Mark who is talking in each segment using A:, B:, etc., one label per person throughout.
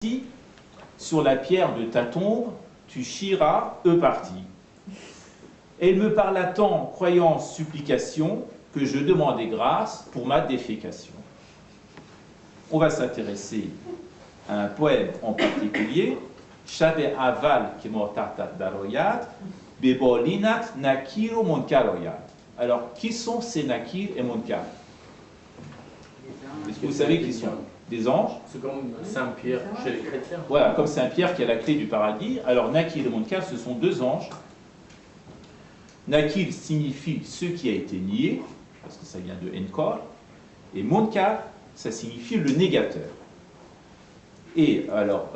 A: Si sur la pierre de ta tombe, tu chieras parti. Elle me parla tant, croyance, supplication, que je demandais grâce pour ma défécation. On va s'intéresser à un poème en particulier, Shabe Aval Kemotartat Daroyat, Bebolinat Nakiro Monkaroyat. Alors, qui sont ces Nakir et Monkar? Est-ce que vous savez qui sont? Des anges.
B: C'est comme Saint-Pierre chez les chrétiens.
A: Voilà, comme Saint-Pierre qui a la clé du paradis. Alors, Nakil et Munkar, ce sont deux anges. Nakil signifie ce qui a été nié, parce que ça vient de Enkor, et Munkar, ça signifie le négateur. Et alors...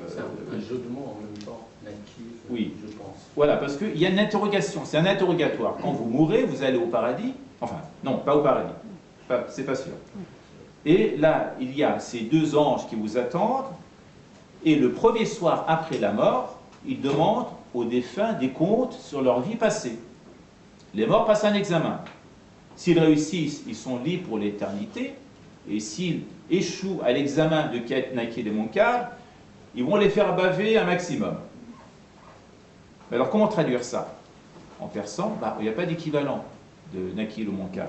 B: c'est un jeu de mots en même temps, Nakil,
A: oui.
B: Je pense.
A: Voilà, parce qu'il y a une interrogation, c'est un interrogatoire. Quand vous mourrez, vous allez au paradis. Enfin, non, pas au paradis, c'est pas sûr. Et là, il y a ces deux anges qui vous attendent, et le premier soir après la mort, ils demandent aux défunts des comptes sur leur vie passée. Les morts passent un examen. S'ils réussissent, ils sont libres pour l'éternité, et s'ils échouent à l'examen de Ket Nakil et Munkar, ils vont les faire baver un maximum. Alors comment traduire ça? En persan, il n'y a pas d'équivalent de Nakil ou Munkar.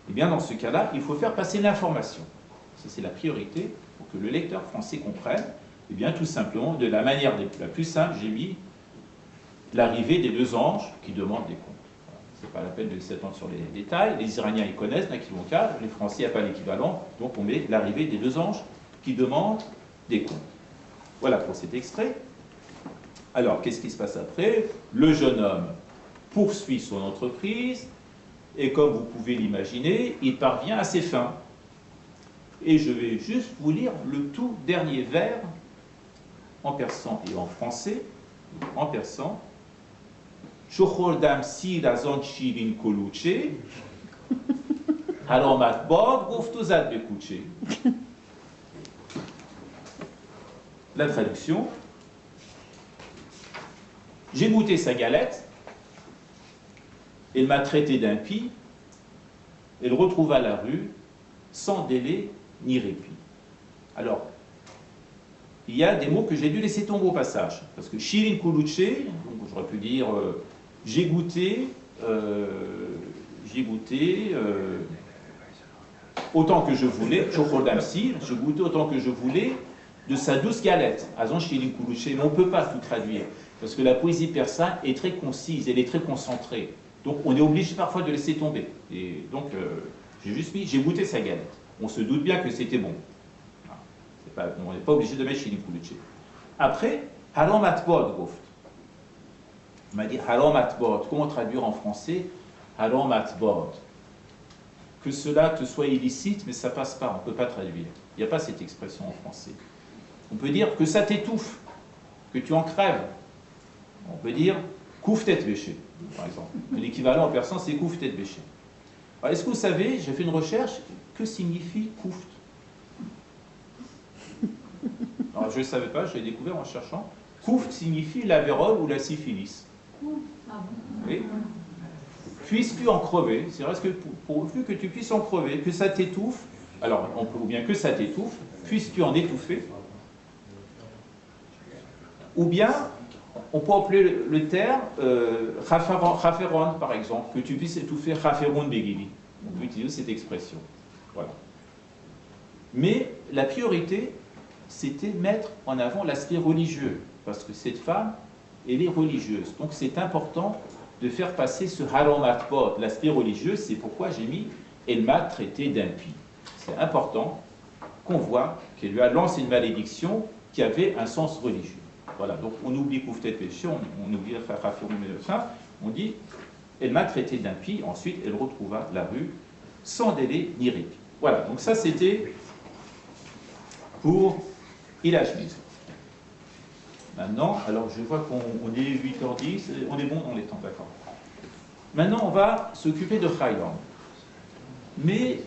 A: Eh bien, dans ce cas-là, il faut faire passer l'information. Ça, c'est la priorité pour que le lecteur français comprenne. Eh bien, tout simplement, de la manière la plus simple, j'ai mis l'arrivée des deux anges qui demandent des comptes. Ce n'est pas la peine de s'étendre sur les détails. Les Iraniens, ils connaissent Nakil et Munkar. Les Français, il n'y a pas l'équivalent. Donc, on met l'arrivée des deux anges qui demandent des comptes. Voilà pour cet extrait. Alors, qu'est-ce qui se passe après? Le jeune homme poursuit son entreprise. Et comme vous pouvez l'imaginer, il parvient à ses fins. Et je vais juste vous lire le tout dernier vers, en persan et en français. En persan. Chocholdam si la zonchirin koluche, aromat bod goftozad bekuche. La traduction. J'ai goûté sa galette. Elle m'a traité d'impie, elle retrouva la rue sans délai ni répit. Alors, il y a des mots que j'ai dû laisser tomber au passage, parce que Shirin Kuluche, j'aurais pu dire j'ai goûté autant que je voulais, j'ai goûté autant que je voulais de sa douce galette, Azon Shirin Kuluche, mais on ne peut pas tout traduire, parce que la poésie persane est très concise, elle est très concentrée. Donc on est obligé parfois de laisser tomber. Et donc j'ai juste mis, j'ai goûté sa galette. On se doute bien que c'était bon. On n'est pas obligé de mettre chez les Kuluche. Après, Haram Atbod Goft. Il m'a dit Haram Atbod. Comment traduire en français Haram Atbod? Que cela te soit illicite, mais ça passe pas, on ne peut pas traduire. Il n'y a pas cette expression en français. On peut dire que ça t'étouffe, que tu en crèves. On peut dire Kouf tête béché, par exemple. L'équivalent en persan, c'est Kouf tête béché. Est-ce que vous savez, j'ai fait une recherche, que signifie Kouft? Alors, je ne savais pas, je l'ai découvert en cherchant. Kouft signifie la vérole ou la syphilis. Oui. Puisses-tu en crever, c'est vrai que pourvu que tu puisses en crever, que ça t'étouffe, alors, ou bien que ça t'étouffe, puisses-tu en étouffer, ou bien on peut appeler le terme Raferon, par exemple, que tu puisses étouffer Raferon Begili. On peut utiliser cette expression. Voilà. Mais la priorité, c'était mettre en avant l'aspect religieux, parce que cette femme, elle est religieuse. Donc c'est important de faire passer ce Haram Atbod, l'aspect religieux, c'est pourquoi j'ai mis « Elle m'a traité d'impie ». C'est important qu'on voit qu'elle lui a lancé une malédiction qui avait un sens religieux. Voilà, donc on oublie Kouftet péché, on oublie Rafiroum et fin, on dit elle m'a traité d'impie, ensuite elle retrouva la rue sans délai ni répit. Voilà, donc ça c'était pour Ilajmiz. Maintenant, alors je vois qu'on est 8h10, on est bon dans les temps, d'accord. Maintenant on va s'occuper de Khayran. Mais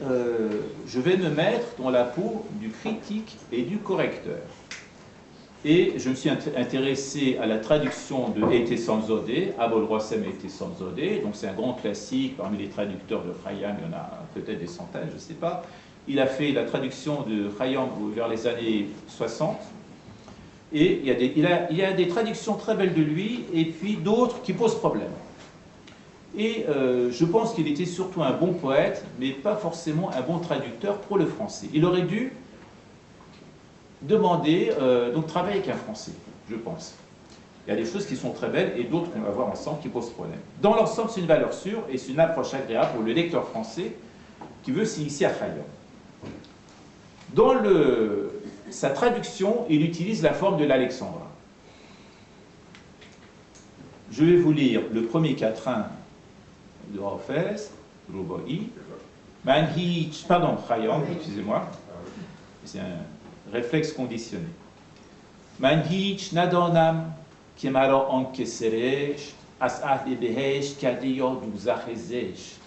A: je vais me mettre dans la peau du critique et du correcteur. Et je me suis intéressé à la traduction de Ete Samzodé, Abol Rossem Ete Samzodé, donc c'est un grand classique, parmi les traducteurs de Khayyam, il y en a peut-être des centaines, je ne sais pas, Il a fait la traduction de Khayyam vers les années 60. Et il y a des traductions très belles de lui, et puis d'autres qui posent problème. Et je pense qu'il était surtout un bon poète, mais pas forcément un bon traducteur pour le français. Il aurait dû demander, donc travailler avec un français, je pense. Il y a des choses qui sont très belles et d'autres qu'on va voir ensemble qui posent problème. Dans l'ensemble, c'est une valeur sûre et c'est une approche agréable pour le lecteur français qui veut s'initier à Khayyam. Dans sa traduction, il utilise la forme de l'Alexandrin. Je vais vous lire le premier quatrain de Hafez, Rubai. Pardon, Khayyam, excusez-moi. C'est un réflexe conditionné. Man hiç nadanam که مرا آنکه سرشت از اهل بهشت کرده یا دوزخ زشت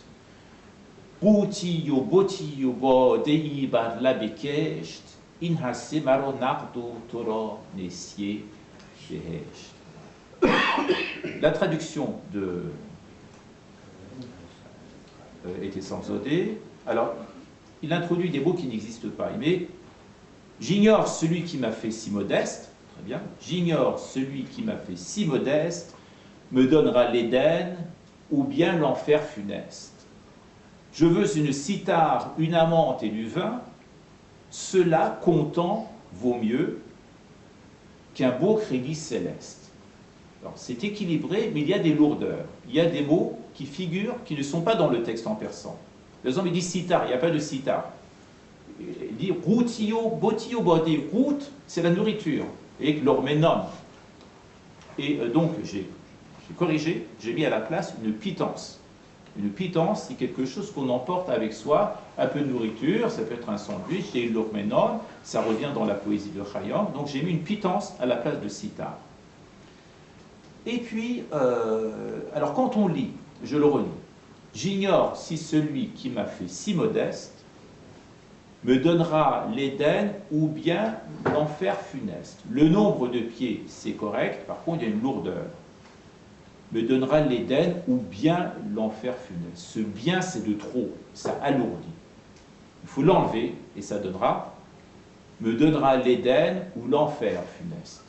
A: قوتی و بطی و باده‌ای بر لب کشت این هسته مرا نقد و تو را نسیه بهشت. La traduction de était Samsodé. Alors, il introduit des mots qui n'existent pas. Il met « J'ignore celui qui m'a fait si modeste ». Très bien. « J'ignore celui qui m'a fait si modeste, me donnera l'Éden ou bien l'enfer funeste. Je veux une cithare, une amante et du vin, cela comptant vaut mieux qu'un beau crédit céleste. » Alors, c'est équilibré, mais il y a des lourdeurs. Il y a des mots qui figurent, qui ne sont pas dans le texte en persan. Par exemple, il dit cithare, il n'y a pas de cithare. Il dit routio, botio, bodé. Route, c'est la nourriture. Et l'orménon. Et donc, j'ai corrigé, j'ai mis à la place une pitance. Une pitance, c'est quelque chose qu'on emporte avec soi, un peu de nourriture, ça peut être un sandwich, et l'orménon, ça revient dans la poésie de Khayyam. Donc, j'ai mis une pitance à la place de cithare. Et puis, alors quand on lit, je le relis, j'ignore si celui qui m'a fait si modeste me donnera l'Éden ou bien l'enfer funeste. Le nombre de pieds, c'est correct, par contre, il y a une lourdeur. Me donnera l'Éden ou bien l'enfer funeste. Ce bien, c'est de trop, ça alourdit. Il faut l'enlever et ça donnera, me donnera l'Éden ou l'enfer funeste.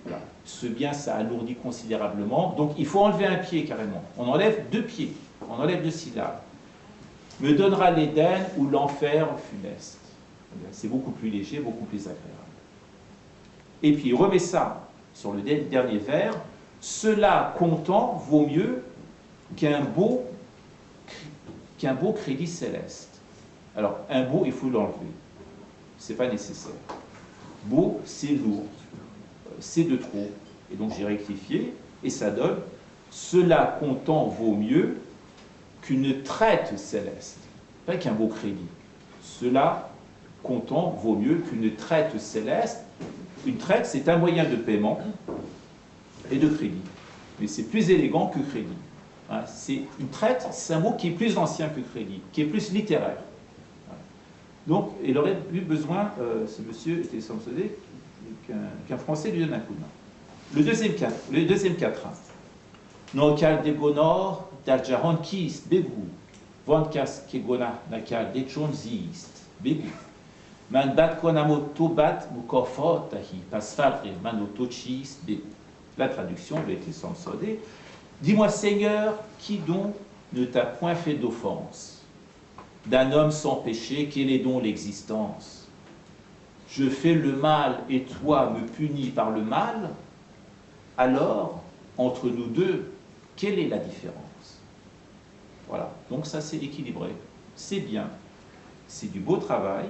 A: Voilà. Ce bien, ça alourdit considérablement. Donc, il faut enlever un pied carrément. On enlève 2 pieds. On enlève 2 syllabes. Me donnera l'Éden ou l'enfer funeste. C'est beaucoup plus léger, beaucoup plus agréable. Et puis, il remet ça sur le dernier vers. Cela comptant vaut mieux qu'un beau crédit céleste. Alors, un beau, il faut l'enlever. Ce n'est pas nécessaire. Beau, c'est lourd. C'est de trop. Et donc j'ai rectifié, et ça donne « Cela comptant vaut mieux qu'une traite céleste ». Pas qu'un beau crédit. Cela comptant vaut mieux qu'une traite céleste. Une traite, c'est un moyen de paiement et de crédit. Mais c'est plus élégant que crédit. Hein, une traite, c'est un mot qui est plus ancien que crédit, qui est plus littéraire. Donc, il aurait eu besoin, ce monsieur était Samsodé, qu'un Français lui donne un coup de main. Le deuxième quatrain. Nokal de gonor dar jahan kist begu. Vankas ke gona nakal de chon zist begu. Man bat konamo tobat mukofotahi pasfadre manoto chist begu. La traduction de été Samsodé. Dis-moi, Seigneur, qui donc ne t'a point fait d'offense? D'un homme sans péché, quelle est donc l'existence? Je fais le mal et toi me punis par le mal, alors, entre nous deux, quelle est la différence? Voilà, donc ça c'est équilibré, c'est bien, c'est du beau travail.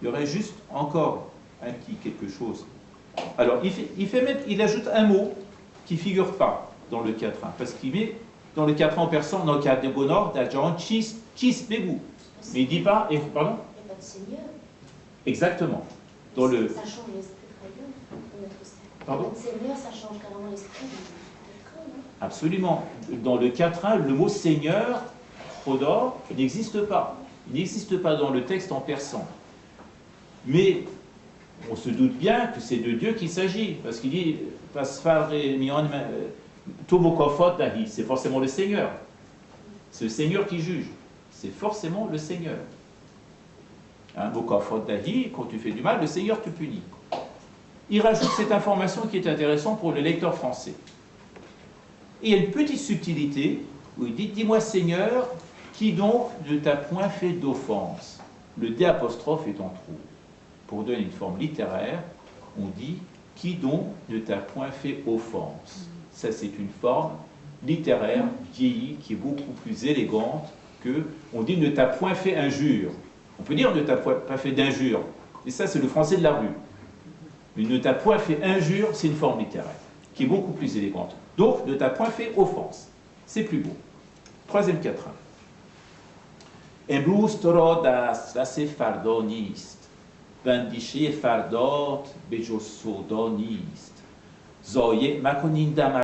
A: Il y aurait juste encore un petit quelque chose. Alors, il ajoute un mot qui ne figure pas dans le quatrain, parce qu'il met dans le quatrain en persan, dans le cadre de Bonheur, d'Adjaran, chis bégou. Mais il ne dit pas, pardon?
C: Il n'y a pas de Seigneur.
A: Exactement. Dans le...
C: Ça change l'esprit très bien de notre style.
A: Pardon?
C: Seigneur, ça change carrément l'esprit.
A: Absolument. Dans le quatrain, le mot Seigneur, Chodor, n'existe pas. Il n'existe pas dans le texte en persan. Mais on se doute bien que c'est de Dieu qu'il s'agit, parce qu'il dit c'est forcément le Seigneur. C'est le Seigneur qui juge. C'est forcément le Seigneur. Hein, quand tu fais du mal, le Seigneur te punit. Il rajoute cette information qui est intéressante pour le lecteur français. Et il y a une petite subtilité où il dit, dis-moi Seigneur, qui donc ne t'a point fait d'offense? Le D apostrophe est en trop. Pour donner une forme littéraire, on dit, qui donc ne t'a point fait offense? Ça, c'est une forme littéraire vieillie qui est beaucoup plus élégante que, on dit, ne t'a point fait injure. On peut dire ne t'a pas fait d'injure, et ça, c'est le français de la rue. Mais ne t'a point fait injure, c'est une forme littéraire qui est beaucoup plus élégante. Donc, ne t'a point fait offense. C'est plus beau. Troisième quatrain. Emblustro das rase fardonist, vendiche fardot bejosodonist, zoye makonindam